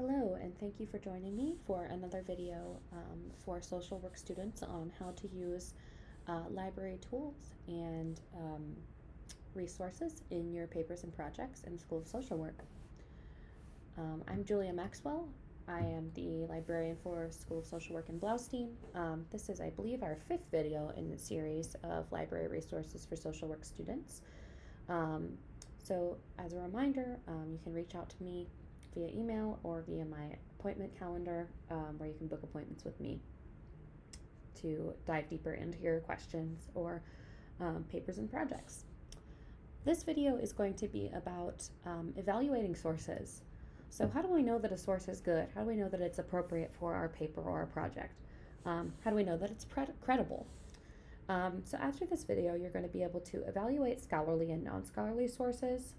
Hello, and thank you for joining me for another video for social work students on how to use library tools and resources in your papers and projects in the School of Social Work. I'm Julia Maxwell. I am the librarian for School of Social Work in Blaustein. This is, I believe, our 5th video in the series of library resources for social work students. So as a reminder, you can reach out to me via email or via my appointment calendar, where you can book appointments with me to dive deeper into your questions or papers and projects. This video is going to be about evaluating sources. So how do we know that a source is good? How do we know that it's appropriate for our paper or our project? How do we know that it's credible? So after this video, you're going to be able to evaluate scholarly and non-scholarly sources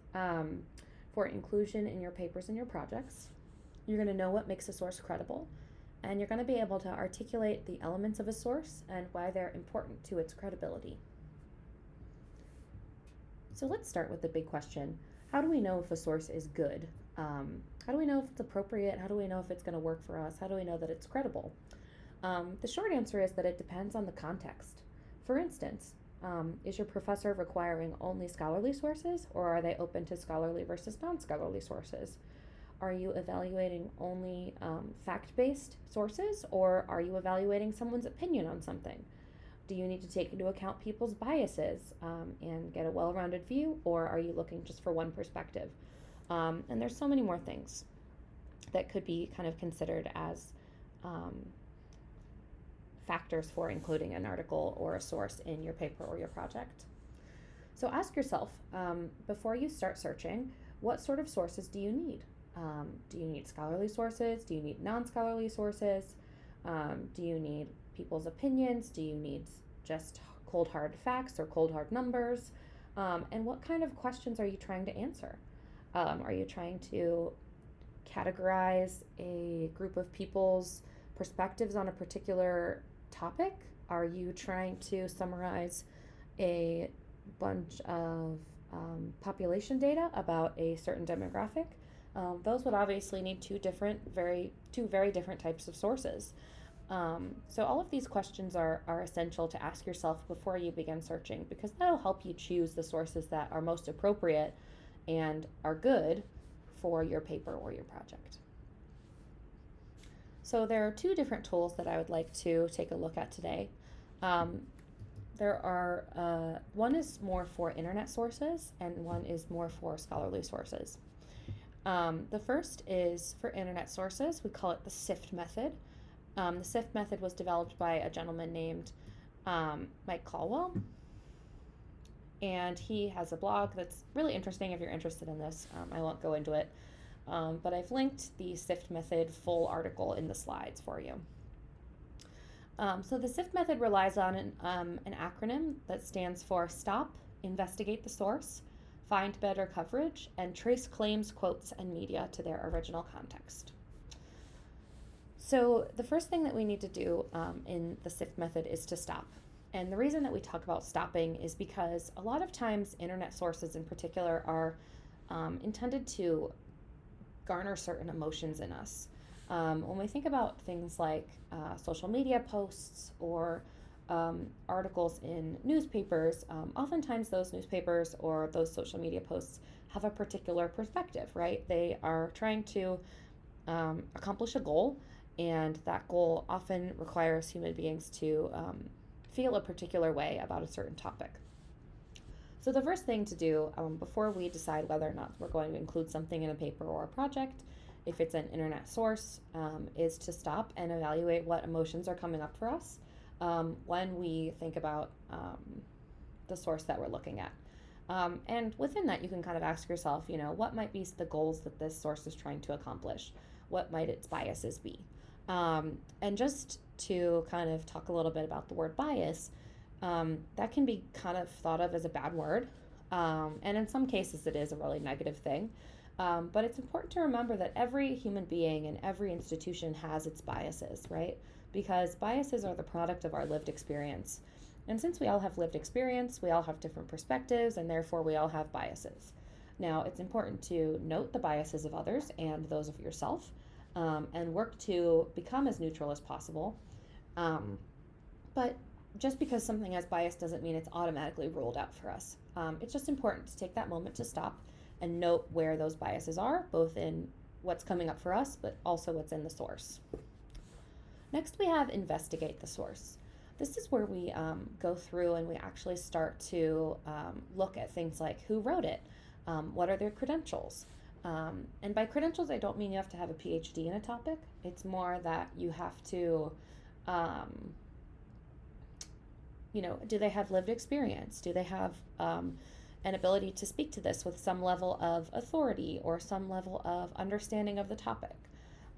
for inclusion in your papers and your projects. You're going to know what makes a source credible, and you're going to be able to articulate the elements of a source and why they're important to its credibility. So let's start with the big question. How do we know if a source is good? How do we know if it's appropriate? How do we know if it's going to work for us? How do we know that it's credible? The short answer is that it depends on the context. For instance, is your professor requiring only scholarly sources, or are they open to scholarly versus non-scholarly sources? Are you evaluating only fact-based sources, or are you evaluating someone's opinion on something? Do you need to take into account people's biases and get a well-rounded view, or are you looking just for one perspective? And there's so many more things that could be kind of considered as factors for including an article or a source in your paper or your project. So ask yourself, before you start searching, what sort of sources do you need? Do you need scholarly sources? Do you need non-scholarly sources? Do you need people's opinions? Do you need just cold hard facts or cold hard numbers? And what kind of questions are you trying to answer? Are you trying to categorize a group of people's perspectives on a particular topic? Are you trying to summarize a bunch of population data about a certain demographic? Those would obviously need two very different types of sources. So all of these questions are essential to ask yourself before you begin searching, because that'll help you choose the sources that are most appropriate and are good for your paper or your project. So there are 2 different tools that I would like to take a look at today. One is more for internet sources and one is more for scholarly sources. The first is for internet sources. We call it the SIFT method. The SIFT method was developed by a gentleman named Mike Caldwell, and he has a blog that's really interesting if you're interested in this. I won't go into it. But I've linked the SIFT method full article in the slides for you. So the SIFT method relies on an acronym that stands for STOP, Investigate the Source, Find Better Coverage, and Trace Claims, Quotes, and Media to their original context. So the first thing that we need to do in the SIFT method is to stop. And the reason that we talk about stopping is because a lot of times internet sources in particular are intended to garner certain emotions in us. When we think about things like social media posts or articles in newspapers, oftentimes those newspapers or those social media posts have a particular perspective, right? They are trying to accomplish a goal, and that goal often requires human beings to feel a particular way about a certain topic. So the first thing to do before we decide whether or not we're going to include something in a paper or a project, if it's an internet source, is to stop and evaluate what emotions are coming up for us when we think about the source that we're looking at. And within that, you can kind of ask yourself, what might be the goals that this source is trying to accomplish? What might its biases be? And just to kind of talk a little bit about the word bias, that can be kind of thought of as a bad word, and in some cases it is a really negative thing, but it's important to remember that every human being and every institution has its biases, right? Because biases are the product of our lived experience, and since we all have lived experience, we all have different perspectives, and therefore we all have biases. Now, it's important to note the biases of others and those of yourself, and work to become as neutral as possible. Um, but just because something has bias doesn't mean it's automatically ruled out for us. It's just important to take that moment to stop and note where those biases are, both in what's coming up for us, but also what's in the source. Next, we have investigate the source. This is where we go through and we actually start to look at things like who wrote it, what are their credentials. And by credentials, I don't mean you have to have a PhD in a topic. It's more that you have to, do they have lived experience? Do they have an ability to speak to this with some level of authority or some level of understanding of the topic?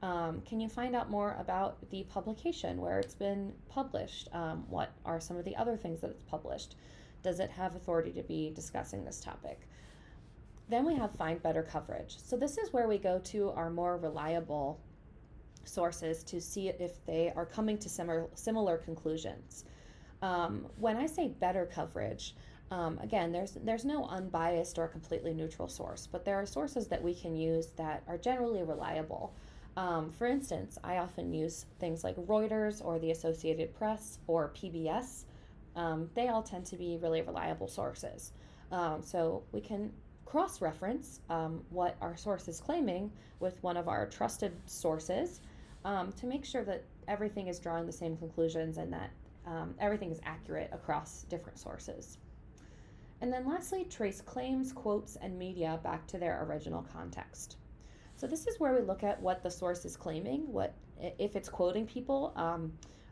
Can you find out more about the publication, where it's been published? What are some of the other things that it's published? Does it have authority to be discussing this topic? Then we have find better coverage. So this is where we go to our more reliable sources to see if they are coming to similar conclusions. When I say better coverage, again, there's no unbiased or completely neutral source, but there are sources that we can use that are generally reliable. For instance, I often use things like Reuters or the Associated Press or PBS. They all tend to be really reliable sources. So we can cross-reference what our source is claiming with one of our trusted sources to make sure that everything is drawing the same conclusions and that everything is accurate across different sources. And then lastly, trace claims, quotes, and media back to their original context. So this is where we look at what the source is claiming. What if it's quoting people?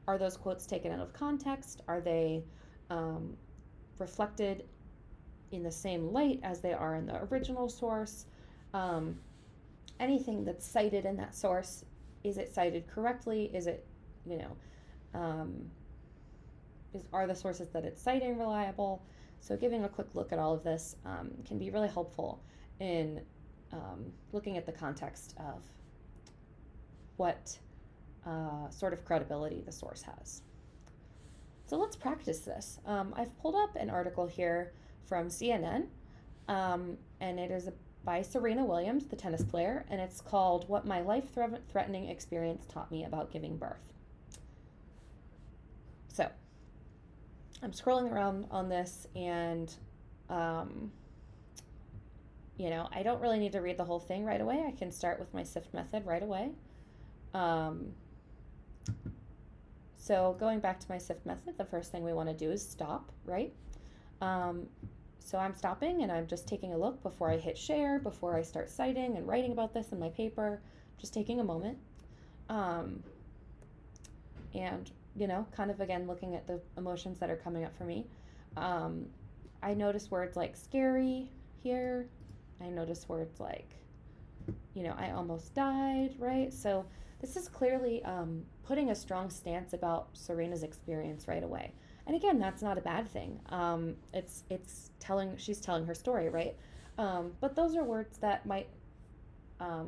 Are those quotes taken out of context? Are they reflected in the same light as they are in the original source? Anything that's cited in that source, is it cited correctly? Is it, are the sources that it's citing reliable? So giving a quick look at all of this can be really helpful in looking at the context of what sort of credibility the source has. So let's practice this. I've pulled up an article here from CNN, and it is by Serena Williams, the tennis player, and it's called "What My Life-Threatening Experience Taught Me About Giving Birth." So I'm scrolling around on this, and I don't really need to read the whole thing right away. I can start with my SIFT method right away. So going back to my SIFT method, the first thing we want to do is stop, right? So I'm stopping and I'm just taking a look before I hit share, before I start citing and writing about this in my paper, just taking a moment. And, kind of again, looking at the emotions that are coming up for me. I notice words like scary here. I notice words like, I almost died, right? So this is clearly putting a strong stance about Serena's experience right away. And again, that's not a bad thing. She's telling her story, right? But those are words that might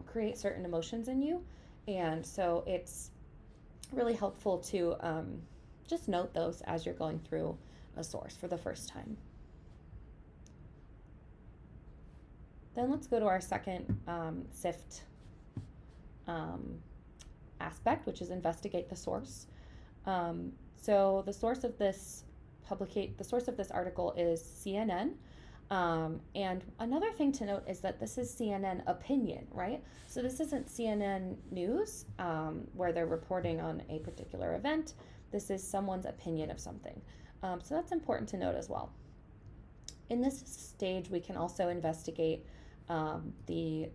create certain emotions in you. And so it's really helpful to just note those as you're going through a source for the first time. Then let's go to our second SIFT aspect, which is investigate the source. So the source of this article is CNN. And another thing to note is that this is CNN opinion, right? So this isn't CNN news where they're reporting on a particular event. This is someone's opinion of something. So that's important to note as well. In this stage, we can also investigate the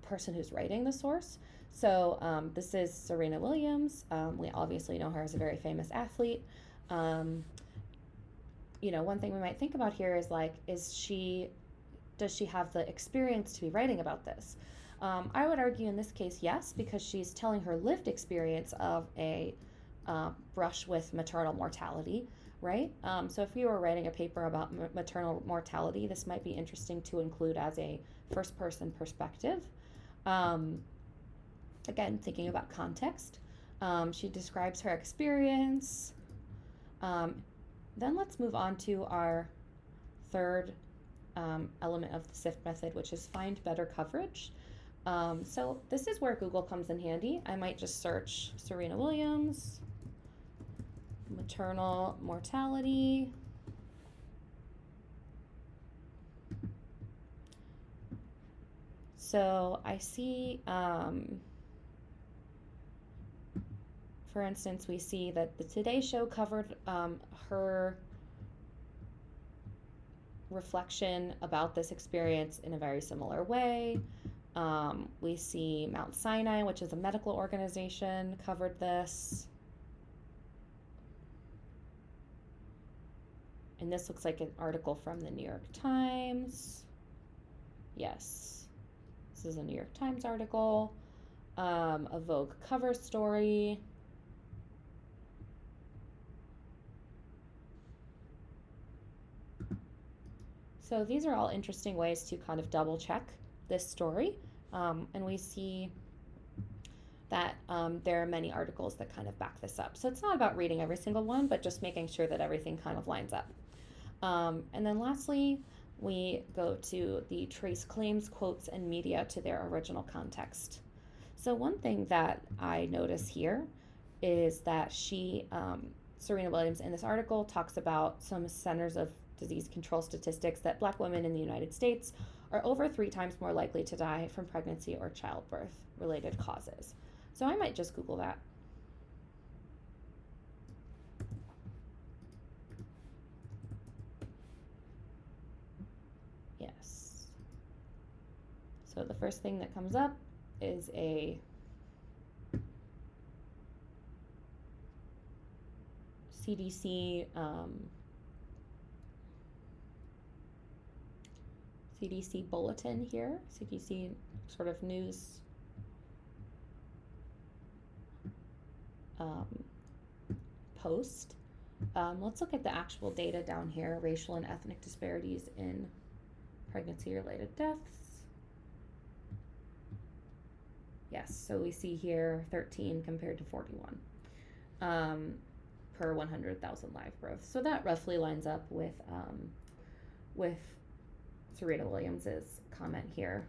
person who's writing the source. So this is Serena Williams. We obviously know her as a very famous athlete. One thing we might think about here is does she have the experience to be writing about this? I would argue in this case, yes, because she's telling her lived experience of a brush with maternal mortality, right? So if we were writing a paper about maternal mortality, this might be interesting to include as a first-person perspective. Again, thinking about context. She describes her experience. Then let's move on to our third element of the SIFT method, which is find better coverage. So this is where Google comes in handy. I might just search Serena Williams, maternal mortality. So I see, for instance, we see that the Today Show covered her reflection about this experience in a very similar way. We see Mount Sinai, which is a medical organization, covered this. And this looks like an article from the New York Times. Yes, this is a New York Times article, a Vogue cover story. So these are all interesting ways to kind of double check this story. And we see that there are many articles that kind of back this up. So it's not about reading every single one, but just making sure that everything kind of lines up. And then lastly, we go to the trace claims, quotes, and media to their original context. So one thing that I notice here is that Serena Williams, in this article, talks about some Centers of Disease Control statistics that Black women in the United States are over 3 times more likely to die from pregnancy or childbirth related causes. So I might just Google that. Yes. So the first thing that comes up is a CDC CDC bulletin here, CDC sort of news post. Let's look at the actual data down here, racial and ethnic disparities in pregnancy-related deaths. Yes, so we see here 13 compared to 41 per 100,000 live births. So that roughly lines up with Serena Williams's comment here.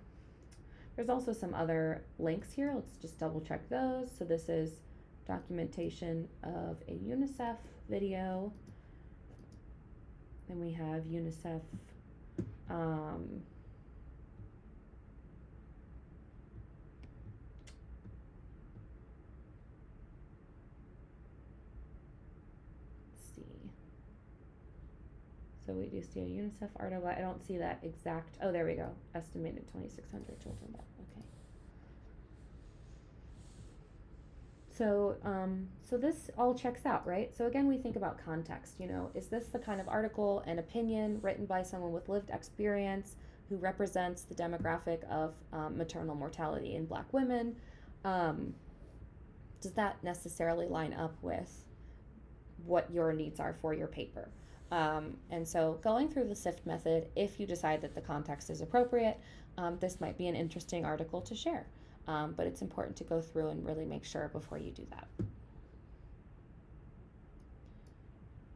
There's also some other links here. Let's just double check those. So this is documentation of a UNICEF video. Then we have UNICEF So we do see a UNICEF article. I don't see that exact. Oh, there we go. Estimated 2,600 children. Okay. So, so this all checks out, right? So again, we think about context. You know, is this the kind of article and opinion written by someone with lived experience who represents the demographic of maternal mortality in Black women? Does that necessarily line up with what your needs are for your paper? And so going through the SIFT method, if you decide that the context is appropriate, this might be an interesting article to share. But it's important to go through and really make sure before you do that.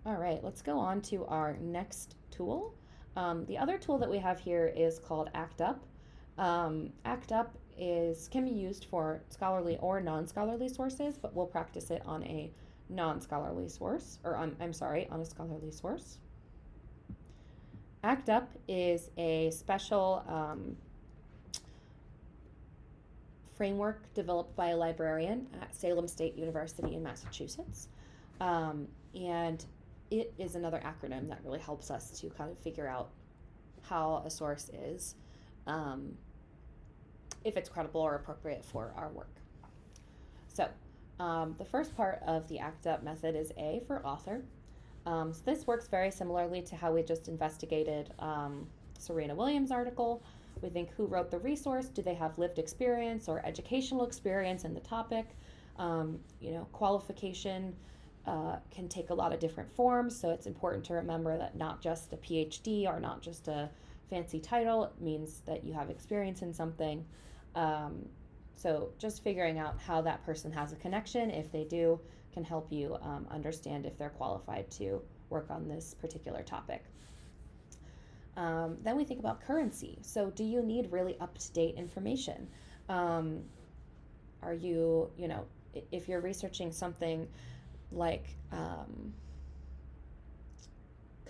All right, let's go on to our next tool. The other tool that we have here is called ACT UP. ACT UP can be used for scholarly or non-scholarly sources, but we'll practice it on a non-scholarly source, or on a scholarly source. ACT UP is a special framework developed by a librarian at Salem State University in Massachusetts. And it is another acronym that really helps us to kind of figure out how a source is, if it's credible or appropriate for our work. So the first part of the ACT UP method is A for author. So this works very similarly to how we just investigated Serena Williams' article. We think who wrote the resource, do they have lived experience or educational experience in the topic? Qualification can take a lot of different forms, so it's important to remember that not just a PhD or not just a fancy title, it means that you have experience in something. So just figuring out how that person has a connection, if they do, can help you understand if they're qualified to work on this particular topic. Then we think about currency. So do you need really up-to-date information? Um, are you, if you're researching something like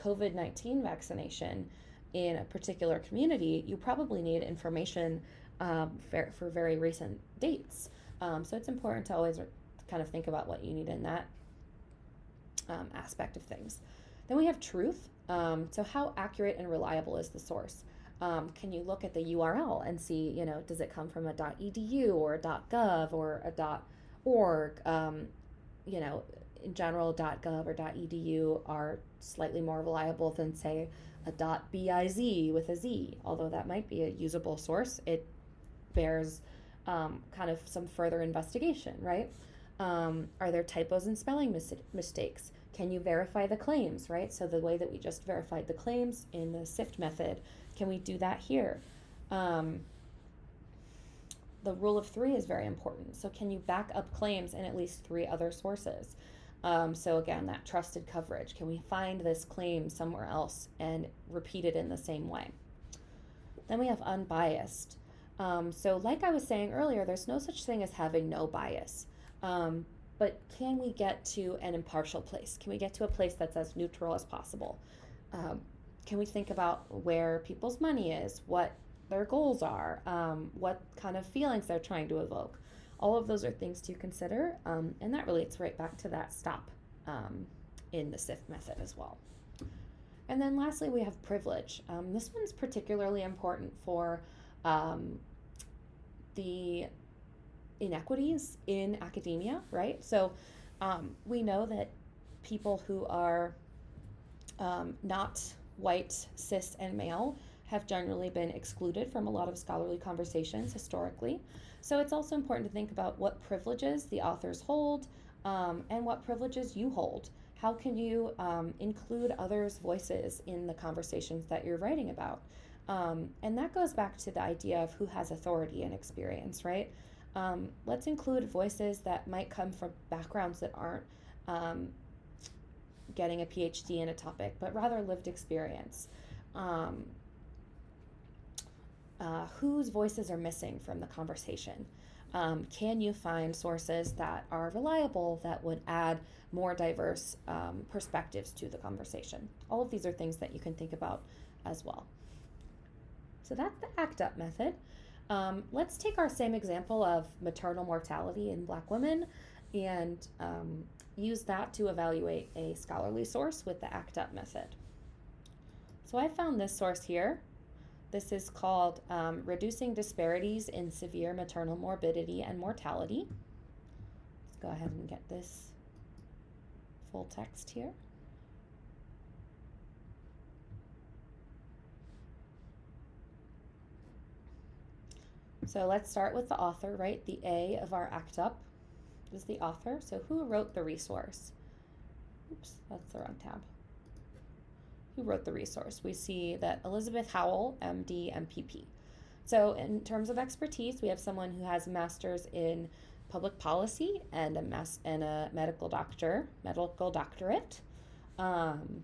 COVID-19 vaccination in a particular community, you probably need information for very recent dates. So it's important to always kind of think about what you need in that aspect of things. Then we have truth. So how accurate and reliable is the source? Can you look at the URL and see, does it come from a .edu or a .gov or a .org? In general, .gov or .edu are slightly more reliable than, say, a .biz with a Z. Although that might be a usable source, it bears kind of some further investigation, right? Are there typos and spelling mistakes? Can you verify the claims, right? So the way that we just verified the claims in the SIFT method, can we do that here? The rule of three is very important. So can you back up claims in at least 3 other sources? So again, that trusted coverage. Can we find this claim somewhere else and repeat it in the same way? Then we have unbiased. So like I was saying earlier, there's no such thing as having no bias. But can we get to an impartial place? Can we get to a place that's as neutral as possible? Can we think about where people's money is, what their goals are, what kind of feelings they're trying to evoke? All of those are things to consider, and that relates right back to that stop in the SIFT method as well. And then lastly, we have privilege. This one's particularly important for the inequities in academia, right? So we know that people who are not white, cis, and male have generally been excluded from a lot of scholarly conversations historically. So it's also important to think about what privileges the authors hold and what privileges you hold. How can you include others' voices in the conversations that you're writing about? And that goes back to the idea of who has authority and experience, right? Let's include voices that might come from backgrounds that aren't getting a PhD in a topic, but rather lived experience. Whose voices are missing from the conversation? Can you find sources that are reliable that would add more diverse perspectives to the conversation? All of these are things that you can think about as well. So that's the ACT UP method. Let's take our same example of maternal mortality in Black women and use that to evaluate a scholarly source with the ACT UP method. So I found this source here. This is called Reducing Disparities in Severe Maternal Morbidity and Mortality. Let's go ahead and get this full text here. So let's start with the author, right? The A of our ACT UP is the author. So who wrote the resource? Oops, that's the wrong tab. Who wrote the resource? We see that Elizabeth Howell, MD, MPP. So in terms of expertise, we have someone who has a master's in public policy and a medical doctorate. And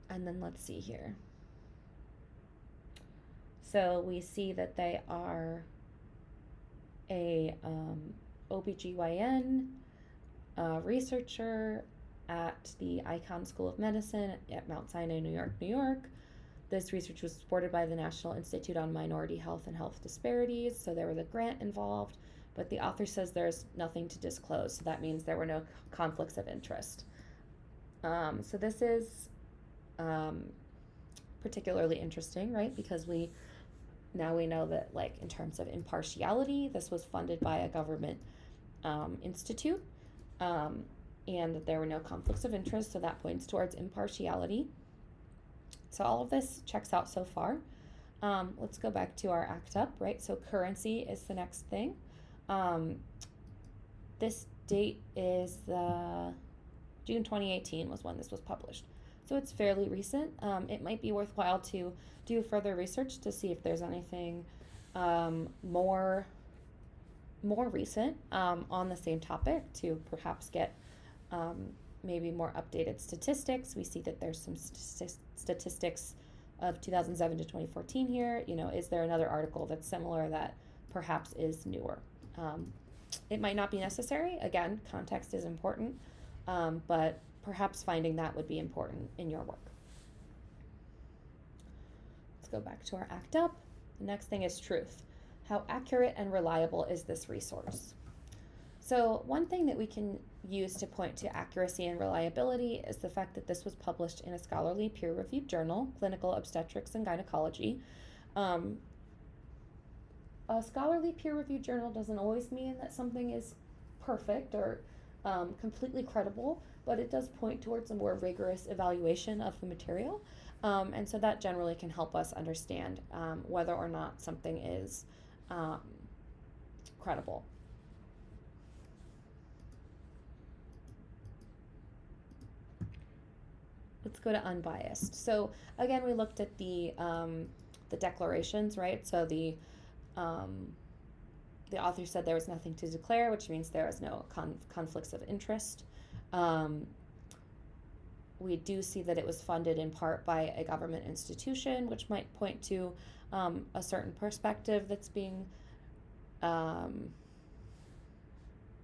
then let's see here. So we see that they are a OBGYN researcher at the Icahn School of Medicine at Mount Sinai, New York. This research was supported by the National Institute on Minority Health and Health Disparities, so there was a grant involved, but the author says there's nothing to disclose, so that means there were no conflicts of interest. So this is particularly interesting, right? Because now we know that, like, in terms of impartiality, this was funded by a government institute, and that there were no conflicts of interest, so that points towards impartiality. So all of this checks out so far. Let's go back to our ACT UP, right? So currency is the next thing. This date is the June 2018 was when this was published. So it's fairly recent. It might be worthwhile to do further research to see if there's anything more recent on the same topic to perhaps get maybe more updated statistics. We see that there's some statistics of 2007 to 2014 here. Is there another article that's similar that perhaps is newer? It might not be necessary. Again, context is important, but perhaps finding that would be important in your work. Let's go back to our ACT UP. The next thing is truth. How accurate and reliable is this resource? So one thing that we can use to point to accuracy and reliability is the fact that this was published in a scholarly peer-reviewed journal, Clinical Obstetrics and Gynecology. A scholarly peer-reviewed journal doesn't always mean that something is perfect or completely credible, but it does point towards a more rigorous evaluation of the material. And so that generally can help us understand whether or not something is credible. Let's go to unbiased. So again, we looked at the declarations, right? So the author said there was nothing to declare, which means there is no conflicts of interest. We do see that it was funded in part by a government institution, which might point to a certain perspective that's being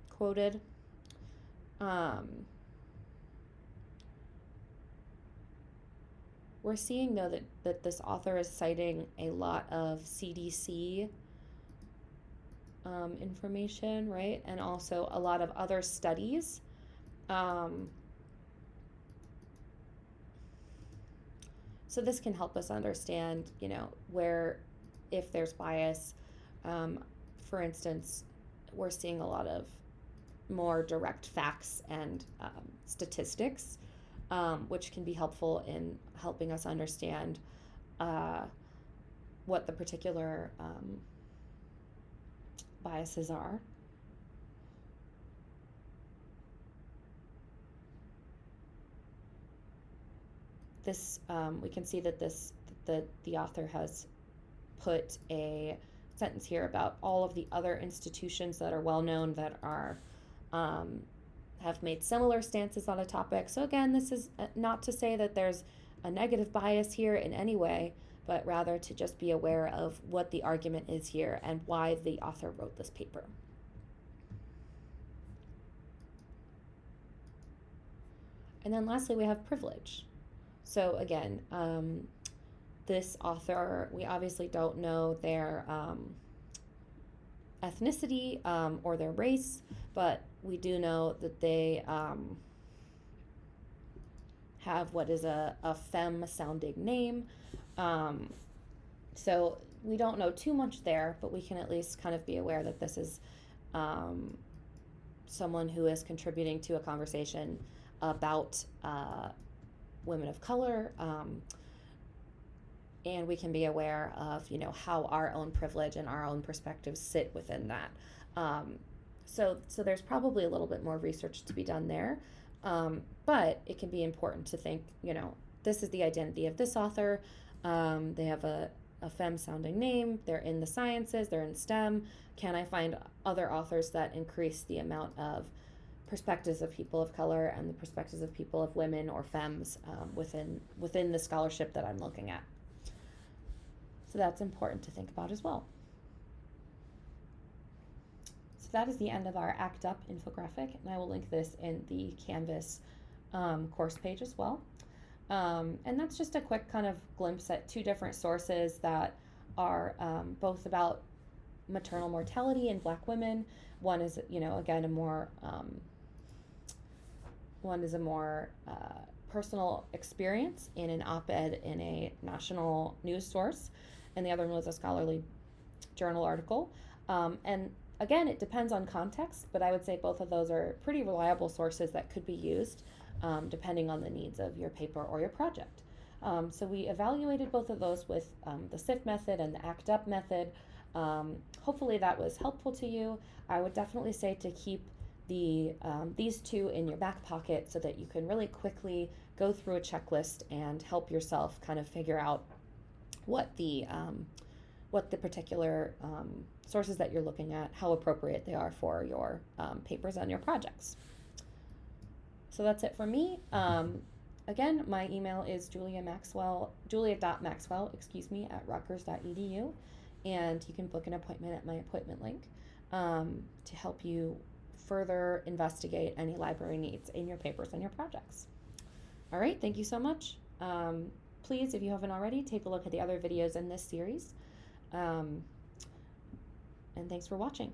quoted. We're seeing, though, that this author is citing a lot of CDC information, right? And also a lot of other studies. So this can help us understand, where, if there's bias. For instance, we're seeing a lot of more direct facts and statistics, which can be helpful in helping us understand what the particular biases are. This we can see that the author has put a sentence here about all of the other institutions that are well known that are have made similar stances on a topic. So again, this is not to say that there's a negative bias here in any way, but rather to just be aware of what the argument is here and why the author wrote this paper. And then lastly, we have privilege. So again, this author, we obviously don't know their ethnicity or their race, but we do know that they have what is a femme-sounding name. So we don't know too much there, but we can at least kind of be aware that this is someone who is contributing to a conversation about women of color, and we can be aware of, how our own privilege and our own perspectives sit within that. So there's probably a little bit more research to be done there, but it can be important to think, this is the identity of this author. They have a femme-sounding name. They're in the sciences. They're in STEM. Can I find other authors that increase the amount of perspectives of people of color and the perspectives of people of women or femmes within the scholarship that I'm looking at? So that's important to think about as well. So that is the end of our ACT UP infographic, and I will link this in the Canvas course page as well. And that's just a quick kind of glimpse at two different sources that are both about maternal mortality in Black women. One is, again, one is a more personal experience in an op-ed in a national news source, and the other one was a scholarly journal article. And again, it depends on context, but I would say both of those are pretty reliable sources that could be used depending on the needs of your paper or your project. So we evaluated both of those with the SIFT method and the ACT UP method. Hopefully that was helpful to you. I would definitely say to keep these two in your back pocket so that you can really quickly go through a checklist and help yourself kind of figure out what the particular sources that you're looking at, how appropriate they are for your papers and your projects. So that's it for me. Again, my email is julia.maxwell, at rutgers.edu, and you can book an appointment at my appointment link to help you further investigate any library needs in your papers and your projects. All right, thank you so much. Please, if you haven't already, take a look at the other videos in this series. And thanks for watching.